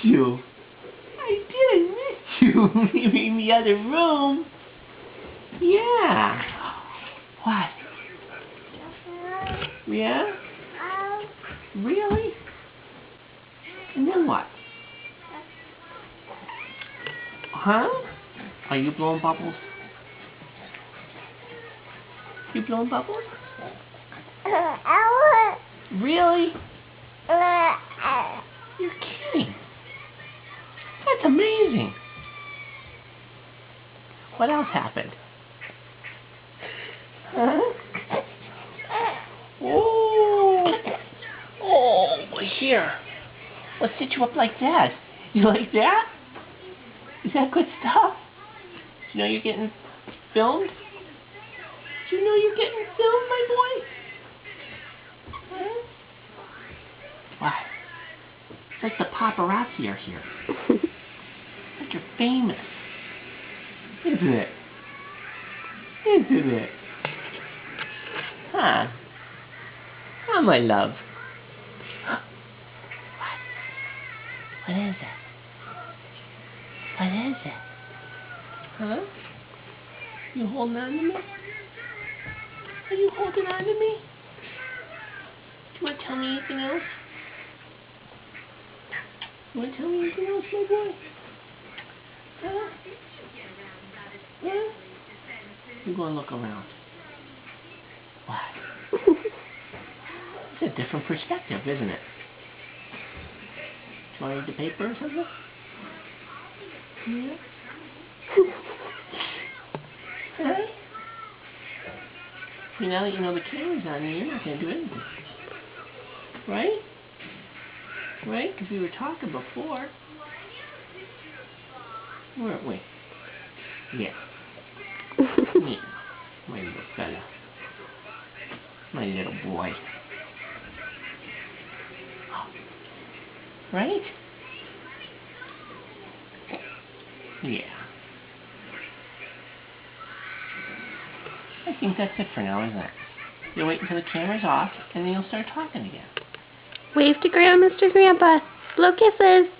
you. I did miss you. You were in the other room. Yeah. What? Yeah? Really? And then what? Huh? Are you blowing bubbles? You blowing bubbles? Really? You're kidding. That's amazing. What else happened? Huh? Oh. Oh, here. Let's sit you up like that. You like that? Is that good stuff? Do you know you're getting filmed? Do you know you're getting filmed, my boy? Huh? Wow. It's like the paparazzi are here. Like you're famous. Isn't it? Isn't it? Huh? Oh, my love. What is it? What is it? Huh? You holding on to me? Are you holding on to me? Do you want to tell me anything else? You want to tell me anything else, my boy? Huh? Huh? You go and look around. What? It's a different perspective, isn't it? Do you want to read the paper or something? Yeah? Huh? You know, the camera's on you, you're not going to do anything. Right? Right? Because we were talking before. Weren't we? Yeah. Yeah. My little fella. My little boy. Right? Yeah. I think that's it for now, isn't it? You'll wait until the camera's off, and then you'll start talking again. Wave to Grandma, Mr. Grandpa. Blow kisses.